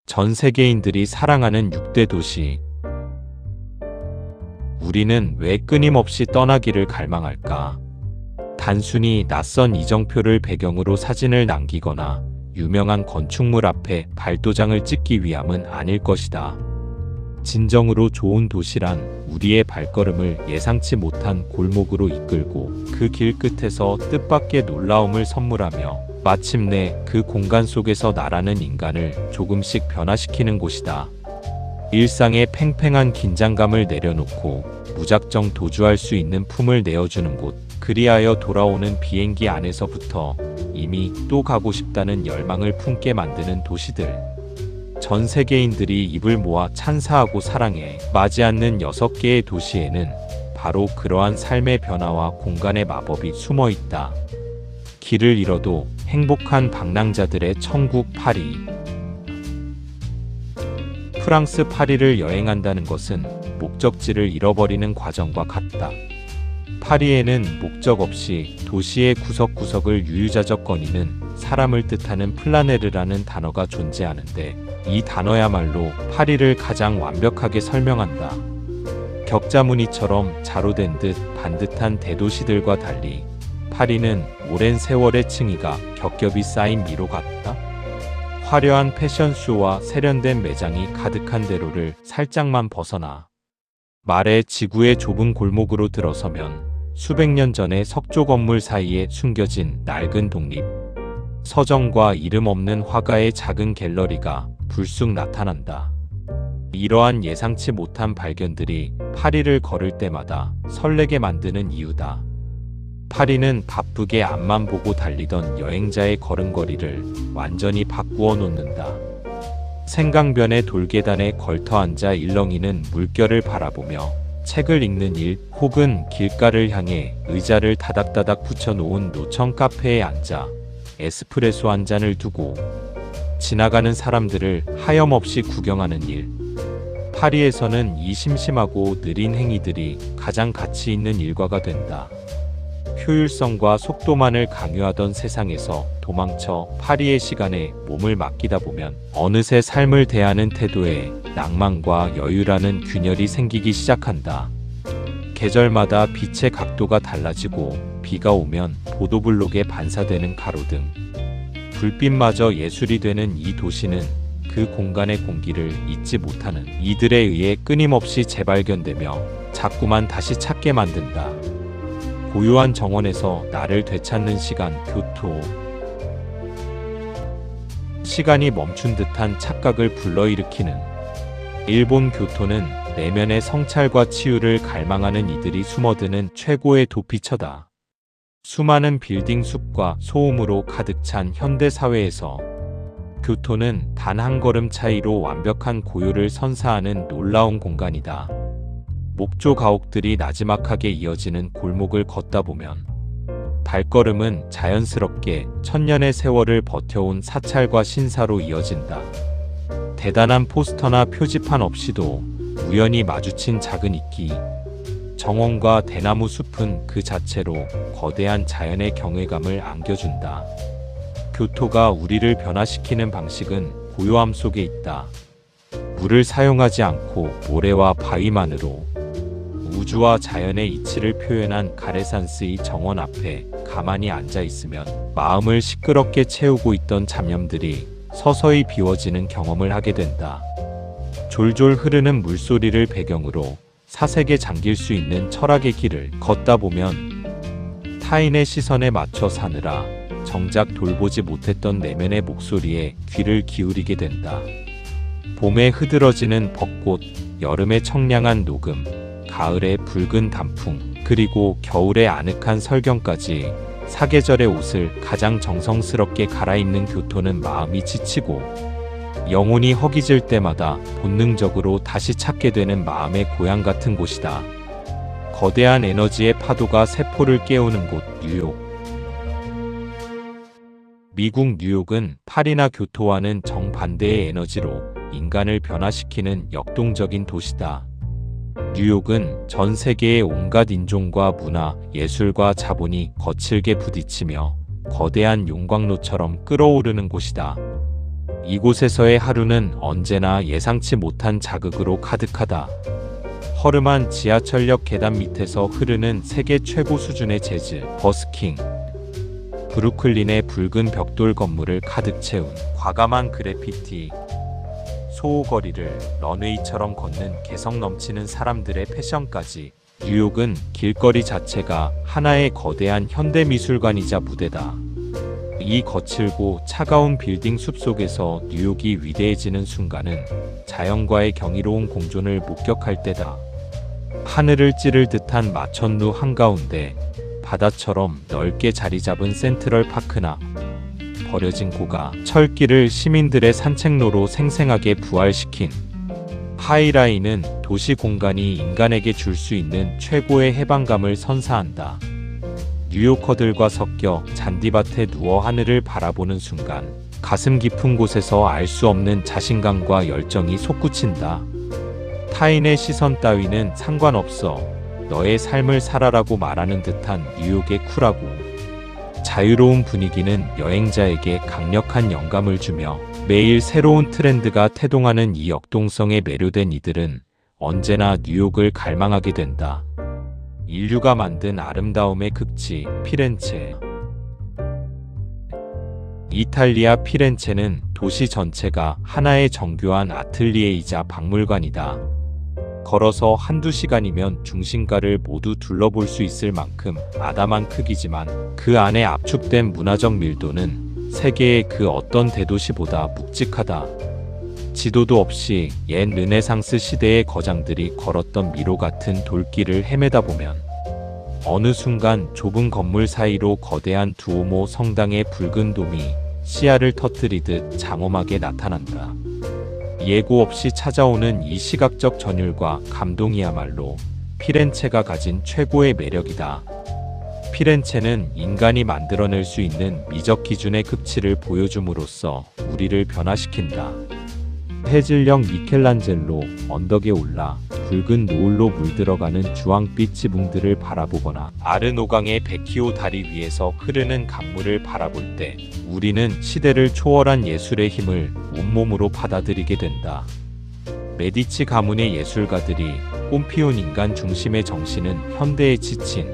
전 세계인들이 사랑하는 6대 도시. 우리는 왜 끊임없이 떠나기를 갈망할까? 단순히 낯선 이정표를 배경으로 사진을 남기거나 유명한 건축물 앞에 발도장을 찍기 위함은 아닐 것이다. 진정으로 좋은 도시란 우리의 발걸음을 예상치 못한 골목으로 이끌고 그 길 끝에서 뜻밖의 놀라움을 선물하며 마침내 그 공간 속에서 나라는 인간을 조금씩 변화시키는 곳이다. 일상의 팽팽한 긴장감을 내려놓고 무작정 도주할 수 있는 품을 내어주는 곳. 그리하여 돌아오는 비행기 안에서부터 이미 또 가고 싶다는 열망을 품게 만드는 도시들. 전 세계인들이 입을 모아 찬사하고 사랑해 맞이 않는 6개의 도시에는 바로 그러한 삶의 변화와 공간의 마법이 숨어 있다. 길을 잃어도 행복한 방랑자들의 천국 파리. 프랑스 파리를 여행한다는 것은 목적지를 잃어버리는 과정과 같다. 파리에는 목적 없이 도시의 구석구석을 유유자적거리는 사람을 뜻하는 플라네르라는 단어가 존재하는데, 이 단어야말로 파리를 가장 완벽하게 설명한다. 격자무늬처럼 자로된 듯 반듯한 대도시들과 달리 파리는 오랜 세월의 층위가 겹겹이 쌓인 미로 같다. 화려한 패션쇼와 세련된 매장이 가득한 대로를 살짝만 벗어나 말의 지구의 좁은 골목으로 들어서면 수백 년 전의 석조 건물 사이에 숨겨진 낡은 독립 서점과 이름 없는 화가의 작은 갤러리가 불쑥 나타난다. 이러한 예상치 못한 발견들이 파리를 걸을 때마다 설레게 만드는 이유다. 파리는 바쁘게 앞만 보고 달리던 여행자의 걸음걸이를 완전히 바꾸어 놓는다. 생강변의 돌계단에 걸터 앉아 일렁이는 물결을 바라보며 책을 읽는 일, 혹은 길가를 향해 의자를 다닥다닥 붙여놓은 노천 카페에 앉아 에스프레소 한 잔을 두고 지나가는 사람들을 하염없이 구경하는 일. 파리에서는 이 심심하고 느린 행위들이 가장 가치 있는 일과가 된다. 효율성과 속도만을 강요하던 세상에서 도망쳐 파리의 시간에 몸을 맡기다 보면 어느새 삶을 대하는 태도에 낭만과 여유라는 균열이 생기기 시작한다. 계절마다 빛의 각도가 달라지고 비가 오면 보도블록에 반사되는 가로등, 불빛마저 예술이 되는 이 도시는 그 공간의 공기를 잊지 못하는 이들에 의해 끊임없이 재발견되며 자꾸만 다시 찾게 만든다. 고요한 정원에서 나를 되찾는 시간, 교토. 시간이 멈춘 듯한 착각을 불러일으키는 일본 교토는 내면의 성찰과 치유를 갈망하는 이들이 숨어드는 최고의 도피처다. 수많은 빌딩 숲과 소음으로 가득 찬 현대사회에서 교토는 단 한 걸음 차이로 완벽한 고요를 선사하는 놀라운 공간이다. 목조 가옥들이 나지막하게 이어지는 골목을 걷다 보면 발걸음은 자연스럽게 천년의 세월을 버텨온 사찰과 신사로 이어진다. 대단한 포스터나 표지판 없이도 우연히 마주친 작은 이끼, 정원과 대나무 숲은 그 자체로 거대한 자연의 경외감을 안겨준다. 교토가 우리를 변화시키는 방식은 고요함 속에 있다. 물을 사용하지 않고 모래와 바위만으로 우주와 자연의 이치를 표현한 가레산스의 정원 앞에 가만히 앉아 있으면 마음을 시끄럽게 채우고 있던 잡념들이 서서히 비워지는 경험을 하게 된다. 졸졸 흐르는 물소리를 배경으로 사색에 잠길 수 있는 철학의 길을 걷다 보면 타인의 시선에 맞춰 사느라 정작 돌보지 못했던 내면의 목소리에 귀를 기울이게 된다. 봄에 흐드러지는 벚꽃, 여름의 청량한 녹음, 가을의 붉은 단풍, 그리고 겨울의 아늑한 설경까지 사계절의 옷을 가장 정성스럽게 갈아입는 교토는 마음이 지치고 영혼이 허기질 때마다 본능적으로 다시 찾게 되는 마음의 고향 같은 곳이다. 거대한 에너지의 파도가 세포를 깨우는 곳, 뉴욕. 미국 뉴욕은 파리나 교토와는 정반대의 에너지로 인간을 변화시키는 역동적인 도시다. 뉴욕은 전 세계의 온갖 인종과 문화, 예술과 자본이 거칠게 부딪히며 거대한 용광로처럼 끓어오르는 곳이다. 이곳에서의 하루는 언제나 예상치 못한 자극으로 가득하다. 허름한 지하철역 계단 밑에서 흐르는 세계 최고 수준의 재즈, 버스킹. 브루클린의 붉은 벽돌 건물을 가득 채운 과감한 그래피티. 소호거리를 런웨이처럼 걷는 개성 넘치는 사람들의 패션까지. 뉴욕은 길거리 자체가 하나의 거대한 현대미술관이자 무대다. 이 거칠고 차가운 빌딩 숲속에서 뉴욕이 위대해지는 순간은 자연과의 경이로운 공존을 목격할 때다. 하늘을 찌를 듯한 마천루 한가운데 바다처럼 넓게 자리 잡은 센트럴 파크나 버려진 고가 철길을 시민들의 산책로로 생생하게 부활시킨 하이라인은 도시 공간이 인간에게 줄 수 있는 최고의 해방감을 선사한다. 뉴요커들과 섞여 잔디밭에 누워 하늘을 바라보는 순간 가슴 깊은 곳에서 알 수 없는 자신감과 열정이 솟구친다. 타인의 시선 따위는 상관없어. 너의 삶을 살아라고 말하는 듯한 뉴욕의 쿨하고 자유로운 분위기는 여행자에게 강력한 영감을 주며 매일 새로운 트렌드가 태동하는 이 역동성에 매료된 이들은 언제나 뉴욕을 갈망하게 된다. 인류가 만든 아름다움의 극치, 피렌체. 이탈리아 피렌체는 도시 전체가 하나의 정교한 아틀리에이자 박물관이다. 걸어서 한두 시간이면 중심가를 모두 둘러볼 수 있을 만큼 아담한 크기지만 그 안에 압축된 문화적 밀도는 세계의 그 어떤 대도시보다 묵직하다. 지도도 없이 옛 르네상스 시대의 거장들이 걸었던 미로 같은 돌길을 헤매다 보면 어느 순간 좁은 건물 사이로 거대한 두오모 성당의 붉은 돔이 시야를 터뜨리듯 장엄하게 나타난다. 예고 없이 찾아오는 이 시각적 전율과 감동이야말로 피렌체가 가진 최고의 매력이다. 피렌체는 인간이 만들어낼 수 있는 미적 기준의 극치를 보여줌으로써 우리를 변화시킨다. 해질녘 미켈란젤로 언덕에 올라 붉은 노을로 물들어가는 주황빛 지붕들을 바라보거나 아르노강의 베키오 다리 위에서 흐르는 강물을 바라볼 때 우리는 시대를 초월한 예술의 힘을 온몸으로 받아들이게 된다. 메디치 가문의 예술가들이 꿈피운 인간 중심의 정신은 현대에 지친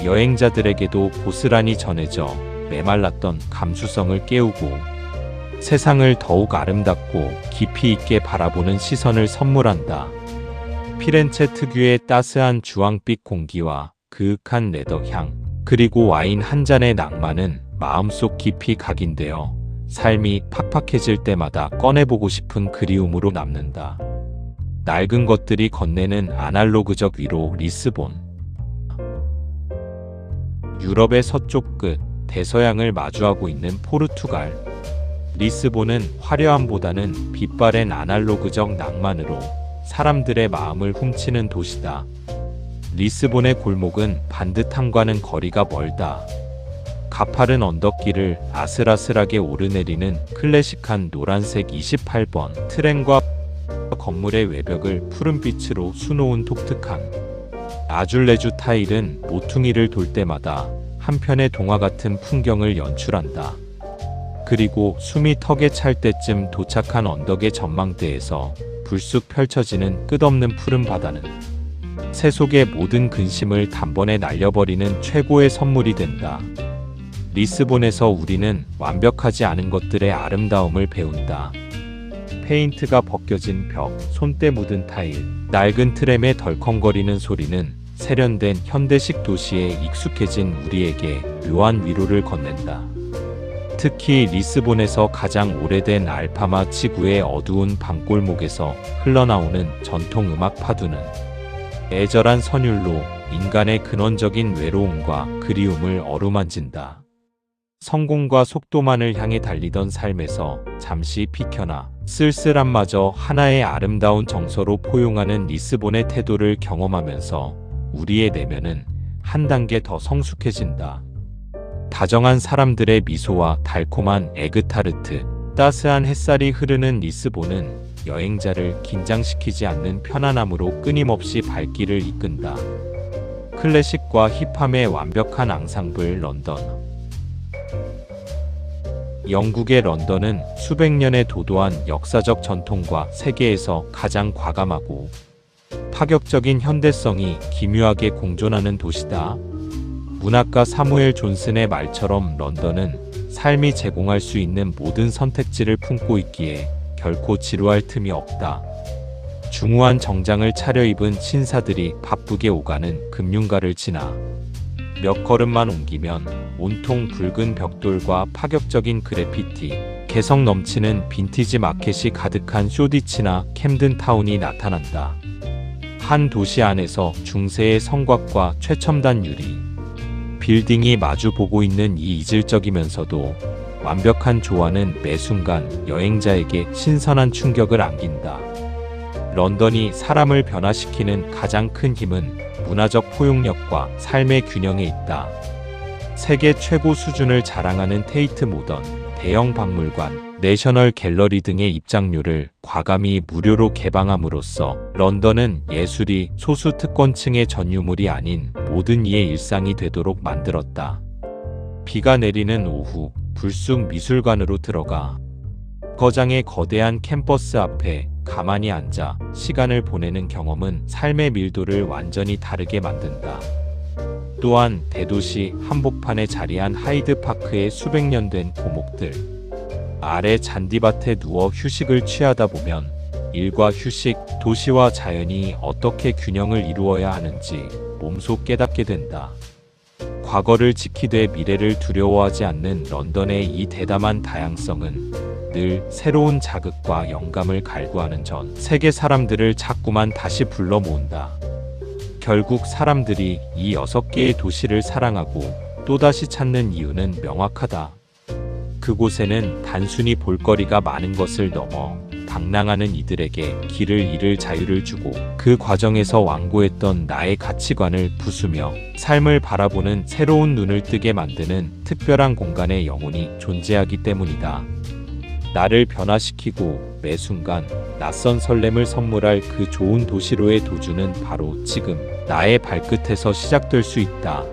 여행자들에게도 고스란히 전해져 메말랐던 감수성을 깨우고 세상을 더욱 아름답고 깊이 있게 바라보는 시선을 선물한다. 피렌체 특유의 따스한 주황빛 공기와 그윽한 레더향, 그리고 와인 한 잔의 낭만은 마음속 깊이 각인되어 삶이 팍팍해질 때마다 꺼내보고 싶은 그리움으로 남는다. 낡은 것들이 건네는 아날로그적 위로 리스본. 유럽의 서쪽 끝, 대서양을 마주하고 있는 포르투갈. 리스본은 화려함보다는 빛바랜 아날로그적 낭만으로 사람들의 마음을 훔치는 도시다. 리스본의 골목은 반듯함과는 거리가 멀다. 가파른 언덕길을 아슬아슬하게 오르내리는 클래식한 노란색 28번 트램과 건물의 외벽을 푸른빛으로 수놓은 독특한 아줄레주 타일은 모퉁이를 돌 때마다 한편의 동화 같은 풍경을 연출한다. 그리고 숨이 턱에 찰 때쯤 도착한 언덕의 전망대에서 불쑥 펼쳐지는 끝없는 푸른 바다는 새 속의 모든 근심을 단번에 날려버리는 최고의 선물이 된다. 리스본에서 우리는 완벽하지 않은 것들의 아름다움을 배운다. 페인트가 벗겨진 벽, 손때 묻은 타일, 낡은 트램의 덜컹거리는 소리는 세련된 현대식 도시에 익숙해진 우리에게 묘한 위로를 건넨다. 특히 리스본에서 가장 오래된 알파마 지구의 어두운 방골목에서 흘러나오는 전통 음악 파두는 애절한 선율로 인간의 근원적인 외로움과 그리움을 어루만진다. 성공과 속도만을 향해 달리던 삶에서 잠시 비켜나 쓸쓸함마저 하나의 아름다운 정서로 포용하는 리스본의 태도를 경험하면서 우리의 내면은 한 단계 더 성숙해진다. 다정한 사람들의 미소와 달콤한 에그타르트, 따스한 햇살이 흐르는 리스본은 여행자를 긴장시키지 않는 편안함으로 끊임없이 발길을 이끈다. 클래식과 힙함의 완벽한 앙상블 런던. 영국의 런던은 수백 년의 도도한 역사적 전통과 세계에서 가장 과감하고 파격적인 현대성이 기묘하게 공존하는 도시다. 문학가 사무엘 존슨의 말처럼 런던은 삶이 제공할 수 있는 모든 선택지를 품고 있기에 결코 지루할 틈이 없다. 중후한 정장을 차려입은 신사들이 바쁘게 오가는 금융가를 지나 몇 걸음만 옮기면 온통 붉은 벽돌과 파격적인 그래피티, 개성 넘치는 빈티지 마켓이 가득한 쇼디치나 캠든 타운이 나타난다. 한 도시 안에서 중세의 성곽과 최첨단 유리, 빌딩이 마주보고 있는 이 이질적이면서도 완벽한 조화는 매 순간 여행자에게 신선한 충격을 안긴다. 런던이 사람을 변화시키는 가장 큰 힘은 문화적 포용력과 삶의 균형에 있다. 세계 최고 수준을 자랑하는 테이트 모던, 대형 박물관, 내셔널 갤러리 등의 입장료를 과감히 무료로 개방함으로써 런던은 예술이 소수 특권층의 전유물이 아닌 모든 이의 일상이 되도록 만들었다. 비가 내리는 오후, 불쑥 미술관으로 들어가 거장의 거대한 캠퍼스 앞에 가만히 앉아 시간을 보내는 경험은 삶의 밀도를 완전히 다르게 만든다. 또한 대도시 한복판에 자리한 하이드파크의 수백 년 된 고목들 아래 잔디밭에 누워 휴식을 취하다 보면 일과 휴식, 도시와 자연이 어떻게 균형을 이루어야 하는지 몸소 깨닫게 된다. 과거를 지키되 미래를 두려워하지 않는 런던의 이 대담한 다양성은 늘 새로운 자극과 영감을 갈구하는 전 세계 사람들을 자꾸만 다시 불러 모은다. 결국 사람들이 이 6개의 도시를 사랑하고 또다시 찾는 이유는 명확하다. 그곳에는 단순히 볼거리가 많은 것을 넘어 방랑하는 이들에게 길을 잃을 자유를 주고 그 과정에서 완고했던 나의 가치관을 부수며 삶을 바라보는 새로운 눈을 뜨게 만드는 특별한 공간의 영혼이 존재하기 때문이다. 나를 변화시키고 매 순간 낯선 설렘을 선물할 그 좋은 도시로의 도주는 바로 지금 나의 발끝에서 시작될 수 있다.